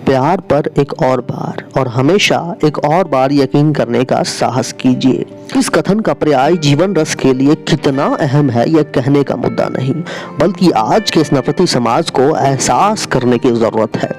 प्यार पर एक और बार और हमेशा एक और बार यकीन करने का साहस कीजिए। इस कथन का पर्याय जीवन रस के लिए कितना अहम है यह कहने का मुद्दा नहीं, बल्कि आज के इस नफरती समाज को एहसास करने की जरूरत है।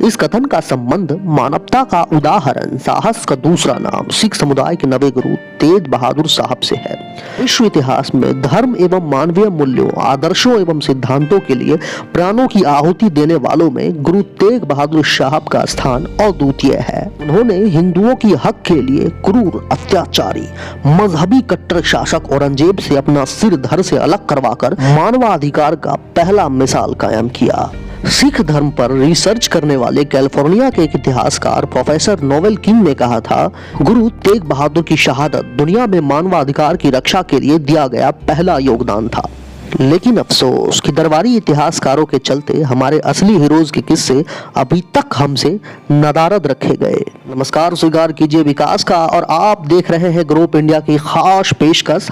इस कथन का संबंध मानवता का उदाहरण, साहस का दूसरा नाम सिख समुदाय के नवे गुरु तेग बहादुर साहब से है। विश्व इतिहास में धर्म एवं मानवीय मूल्यों, आदर्शों एवं सिद्धांतों के लिए प्राणों की आहुति देने वालों में गुरु तेग बहादुर साहब का स्थान अद्वितीय है। उन्होंने हिंदुओं की हक के लिए क्रूर, अत्याचारी, मजहबी कट्टर शासक औरंगजेब से अपना सिर धड़ से अलग करवाकर मानवाधिकार का पहला मिसाल कायम किया। सिख धर्म पर रिसर्च करने वाले कैलिफोर्निया के एक इतिहासकार प्रोफेसर नोवेल किंग ने कहा था, गुरु तेग बहादुर की शहादत दुनिया में मानवाधिकार की रक्षा के लिए दिया गया पहला योगदान था। लेकिन अफसोस कि दरबारी इतिहासकारों के चलते हमारे असली हीरोज के किस्से अभी तक हमसे नदारद रखे गए। नमस्कार, स्वीकार कीजिए विकास का और आप देख रहे हैं ग्रोप इंडिया की खास पेशकश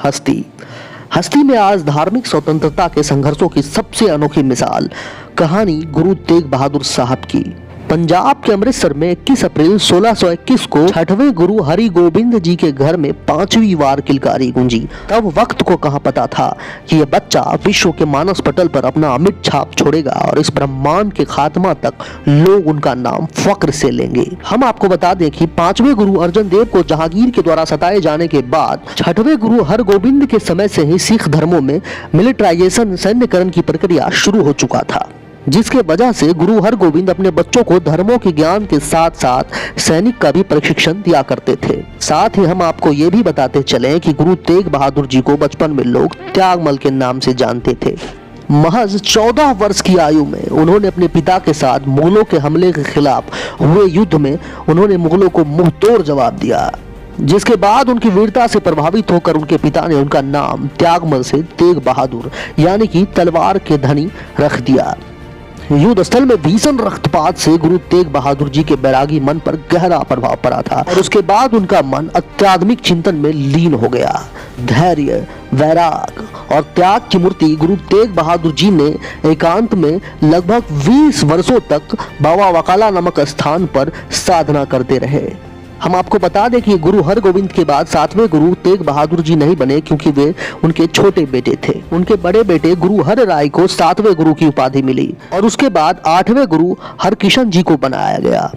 हस्ती में आज धार्मिक स्वतंत्रता के संघर्षों की सबसे अनोखी मिसाल, कहानी गुरु तेग बहादुर साहब की। पंजाब के अमृतसर में 21 अप्रैल 1621 को 6वें गुरु हरि गोबिंद जी के घर में 5वीं बार किलकारी गूंजी। तब वक्त को कहां पता था कि यह बच्चा विश्व के मानस पटल पर अपना अमिट छाप छोड़ेगा और इस ब्रह्मांड के खात्मा तक लोग उनका नाम फक्र से लेंगे। हम आपको बता दें कि 5वें गुरु अर्जन देव को जहांगीर के द्वारा सताए जाने के बाद 6वें गुरु हरगोबिंद के समय से ही सिख धर्मों में मिलिट्राइजेशन, सैन्यकरण की प्रक्रिया शुरू हो चुका था, जिसके वजह से गुरु हरगोबिंद अपने बच्चों को धर्मों के ज्ञान के साथ साथ सैनिक का भी प्रशिक्षण दिया करते थे। साथ ही हम आपको ये भी बताते चले कि गुरु तेग बहादुर जी को बचपन में लोग त्यागमल के नाम से जानते थे। महज 14 वर्ष की आयु में उन्होंने अपने पिता के साथ मुगलों के हमले के खिलाफ हुए युद्ध में उन्होंने मुगलों को मुंह तोड़ जवाब दिया, जिसके बाद उनकी वीरता से प्रभावित होकर उनके पिता ने उनका नाम त्यागमल से तेग बहादुर यानी कि तलवार के धनी रख दिया। युद्ध स्थल में भीषण रक्तपात से गुरु तेग बहादुर जी के बैरागी मन पर गहरा प्रभाव पड़ा था और उसके बाद उनका मन अत्याधुनिक चिंतन में लीन हो गया। धैर्य, वैराग और त्याग की मूर्ति गुरु तेग बहादुर जी ने एकांत में लगभग 20 वर्षों तक बाबा बकाला नामक स्थान पर साधना करते रहे। हम आपको बता दें कि गुरु हरगोबिंद के बाद 7वें गुरु तेग बहादुर जी नहीं बने, क्योंकि वे उनके छोटे बेटे थे। उनके बड़े बेटे गुरु हर राय को 7वें गुरु की उपाधि मिली और उसके बाद 8वें गुरु हरकिशन जी को बनाया गया,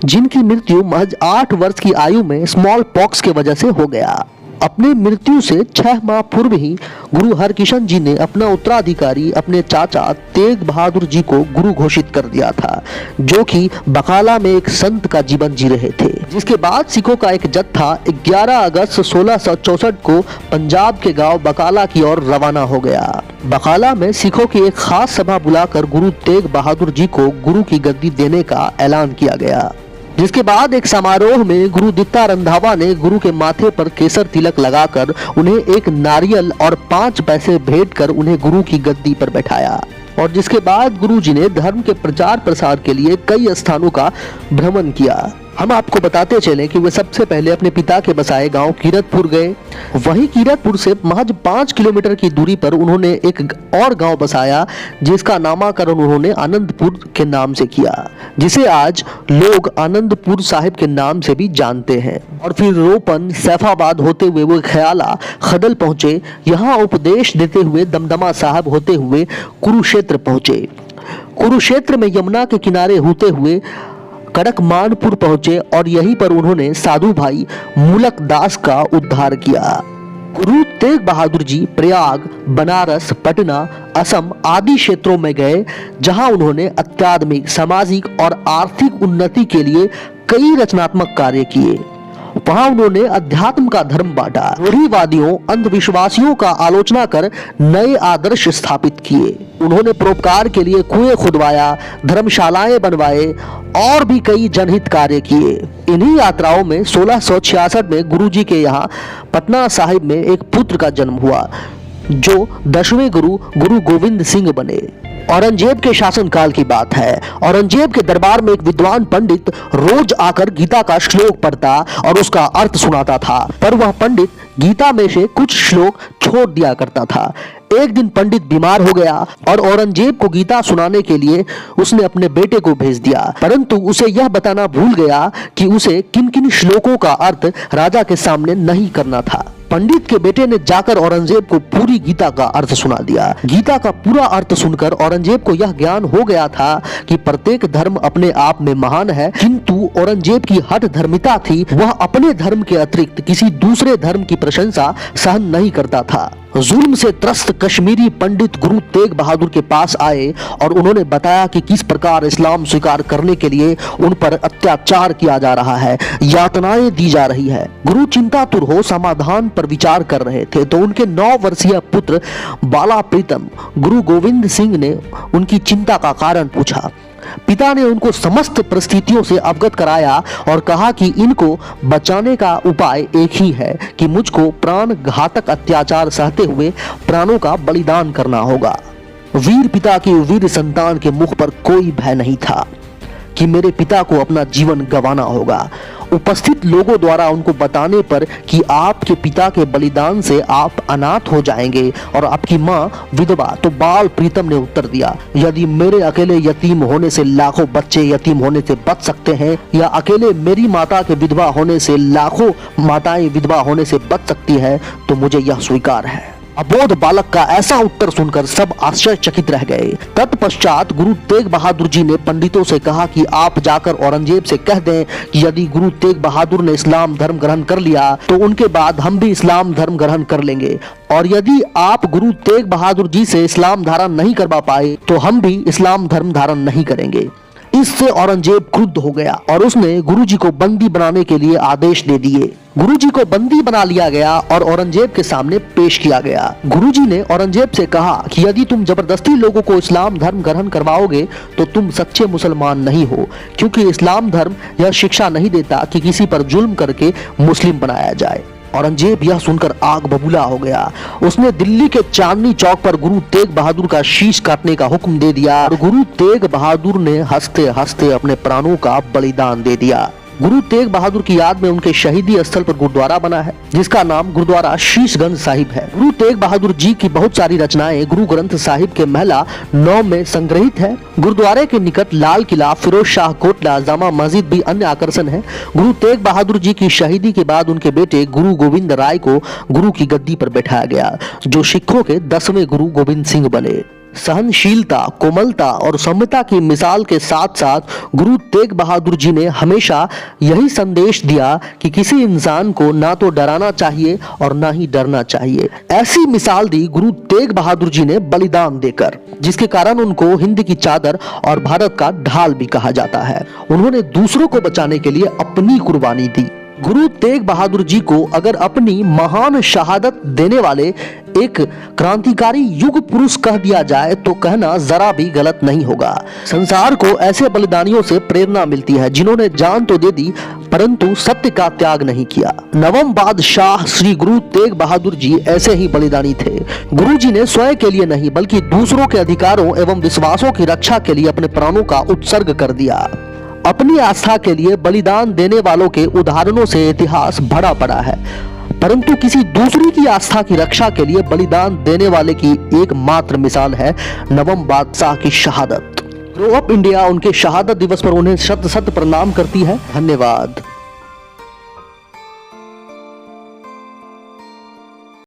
जिनकी मृत्यु महज 8 वर्ष की आयु में स्मॉल पॉक्स के वजह से हो गया। अपने मृत्यु से 6 माह पूर्व ही गुरु हरकिशन जी ने अपना उत्तराधिकारी अपने चाचा तेग बहादुर जी को गुरु घोषित कर दिया था, जो कि बकाला में एक संत का जीवन जी रहे थे। जिसके बाद सिखों का एक जत्था 11 अगस्त 1664 को पंजाब के गांव बकाला की ओर रवाना हो गया। बकाला में सिखों की एक खास सभा बुलाकर गुरु तेग बहादुर जी को गुरु की गद्दी देने का ऐलान किया गया, जिसके बाद एक समारोह में गुरु दित्ता रंधावा ने गुरु के माथे पर केसर तिलक लगाकर उन्हें एक नारियल और 5 पैसे भेंट कर उन्हें गुरु की गद्दी पर बैठाया और जिसके बाद गुरु जी ने धर्म के प्रचार प्रसार के लिए कई स्थानों का भ्रमण किया। हम आपको बताते चले कि वे सबसे पहले अपने पिता के बसाए गांव कीरतपुर गए। वहीं कीरतपुर से महज 5 किलोमीटर की दूरी पर उन्होंने एक और गांव बसाया, जिसका नामकरण उन्होंने आनंदपुर के नाम से किया, जिसे आज लोग आनंदपुर साहिब के नाम से भी जानते हैं। और फिर रोपन, सैफाबाद होते हुए वो ख्याला खदल पहुंचे। यहाँ उपदेश देते हुए दमदमा साहब होते हुए कुरुक्षेत्र पहुंचे। कुरुक्षेत्र में यमुना के किनारे होते हुए कड़कमानपुर पहुंचे और यहीं पर उन्होंने साधु भाई मूलक दास का उद्धार किया। गुरु तेग बहादुर जी प्रयाग, बनारस, पटना, असम आदि क्षेत्रों में गए, जहां उन्होंने आध्यात्मिक, सामाजिक और आर्थिक उन्नति के लिए कई रचनात्मक कार्य किए। वहां उन्होंने अध्यात्म का धर्म बांटा, रूढ़िवादियों, अंधविश्वासियों का आलोचना कर नए आदर्श स्थापित किए। उन्होंने परोपकार के लिए कुएं खुदवाया, धर्मशालाएं बनवाए और भी कई जनहित कार्य किए। इन्हीं यात्राओं में 1666 में गुरु जी के यहाँ पटना साहिब में एक पुत्र का जन्म हुआ, जो 10वें गुरु गुरु गोविंद सिंह बने। औरंगजेब के शासनकाल की बात है। औरंगजेब के दरबार में एक विद्वान पंडित रोज आकर गीता का श्लोक पढ़ता और उसका अर्थ सुनाता था, पर वह पंडित गीता में से कुछ श्लोक छोड़ दिया करता था। एक दिन पंडित बीमार हो गया और औरंगजेब को गीता सुनाने के लिए उसने अपने बेटे को भेज दिया, परंतु उसे यह बताना भूल गया कि उसे किन किन श्लोकों का अर्थ राजा के सामने नहीं करना था। पंडित के बेटे ने जाकर औरंगजेब को पूरी गीता का अर्थ सुना दिया। गीता का पूरा अर्थ सुनकर औरंगजेब को यह ज्ञान हो गया था कि प्रत्येक धर्म अपने आप में महान है, किंतु औरंगजेब की हठ धर्मिता थी, वह अपने धर्म के अतिरिक्त किसी दूसरे धर्म की प्रशंसा सहन नहीं करता था। जुल्म से त्रस्त कश्मीरी पंडित गुरु तेग बहादुर के पास आए और उन्होंने बताया कि किस प्रकार इस्लाम स्वीकार करने के लिए उन पर अत्याचार किया जा रहा है, यातनाएं दी जा रही है। गुरु चिंतातुर हो समाधान पर विचार कर रहे थे तो उनके 9 वर्षीय पुत्र बाला प्रीतम गुरु गोविंद सिंह ने उनकी चिंता का कारण पूछा। पिता ने उनको समस्त परिस्थितियों से अवगत कराया और कहा कि इनको बचाने का उपाय एक ही है कि मुझको प्राण घातक अत्याचार सहते हुए प्राणों का बलिदान करना होगा। वीर पिता की वीर संतान के मुख पर कोई भय नहीं था कि मेरे पिता को अपना जीवन गंवाना होगा। उपस्थित लोगों द्वारा उनको बताने पर कि आपके पिता के बलिदान से आप अनाथ हो जाएंगे और आपकी माँ विधवा, तो बाल प्रीतम ने उत्तर दिया, यदि मेरे अकेले यतीम होने से लाखों बच्चे यतीम होने से बच सकते हैं या अकेले मेरी माता के विधवा होने से लाखों माताएं विधवा होने से बच सकती है तो मुझे यह स्वीकार है। अबोध बालक का ऐसा उत्तर सुनकर सब आश्चर्यचकित रह गए। तत्पश्चात गुरु तेग बहादुर जी ने पंडितों से कहा कि आप जाकर औरंगजेब से कह दें कि यदि गुरु तेग बहादुर ने इस्लाम धर्म ग्रहण कर लिया तो उनके बाद हम भी इस्लाम धर्म ग्रहण कर लेंगे, और यदि आप गुरु तेग बहादुर जी से इस्लाम धारण नहीं करवा पाए तो हम भी इस्लाम धर्म धारण नहीं करेंगे। इससे औरंगजेब क्रुद्ध हो गया और उसने गुरुजी को बंदी बनाने के लिए आदेश दे दिए। गुरुजी को बंदी बना लिया गया और औरंगजेब के सामने पेश किया गया। गुरुजी ने औरंगजेब से कहा कि यदि तुम जबरदस्ती लोगों को इस्लाम धर्म ग्रहण करवाओगे तो तुम सच्चे मुसलमान नहीं हो, क्योंकि इस्लाम धर्म यह शिक्षा नहीं देता कि किसी पर जुल्म करके मुस्लिम बनाया जाए। औरंगजेब यह सुनकर आग बबूला हो गया। उसने दिल्ली के चांदनी चौक पर गुरु तेग बहादुर का शीश काटने का हुक्म दे दिया और गुरु तेग बहादुर ने हंसते हंसते अपने प्राणों का बलिदान दे दिया। गुरु तेग बहादुर की याद में उनके शहीदी स्थल पर गुरुद्वारा बना है जिसका नाम गुरुद्वारा शीशगंज साहिब है। गुरु तेग बहादुर जी की बहुत सारी रचनाएं गुरु ग्रंथ साहिब के महला 9 में संग्रहित है। गुरुद्वारे के निकट लाल किला, फिरोज शाह कोटला, जामा मस्जिद भी अन्य आकर्षण है। गुरु तेग बहादुर जी की शहीदी के बाद उनके बेटे गुरु गोविंद राय को गुरु की गद्दी पर बैठाया गया, जो सिखों के 10वें गुरु गोविंद सिंह बने। सहनशीलता, कोमलता और सौम्यता की मिसाल के साथ साथ गुरु तेग बहादुर जी ने हमेशा यही संदेश दिया कि किसी इंसान को ना तो डराना चाहिए और ना ही डरना चाहिए। ऐसी मिसाल दी गुरु तेग बहादुर जी ने बलिदान देकर, जिसके कारण उनको हिंद की चादर और भारत का ढाल भी कहा जाता है। उन्होंने दूसरों को बचाने के लिए अपनी कुर्बानी दी। गुरु तेग बहादुर जी को अगर अपनी महान शहादत देने वाले एक क्रांतिकारी युग पुरुष कह दिया जाए तो कहना जरा भी गलत नहीं होगा। संसार को ऐसे बलिदानियों से प्रेरणा मिलती है जिन्होंने जान तो दे दी परंतु सत्य का त्याग नहीं किया। नवम बादशाह श्री गुरु तेग बहादुर जी ऐसे ही बलिदानी थे। गुरु जी ने स्वयं के लिए नहीं बल्कि दूसरों के अधिकारों एवं विश्वासों की रक्षा के लिए अपने प्राणों का उत्सर्ग कर दिया। अपनी आस्था के लिए बलिदान देने वालों के उदाहरणों से इतिहास भरा पड़ा है, परंतु किसी दूसरी की आस्था की रक्षा के लिए बलिदान देने वाले की एकमात्र मिसाल है नवम बादशाह की शहादत। ग्रो अप इंडिया उनके शहादत दिवस पर उन्हें शत शत प्रणाम करती है। धन्यवाद।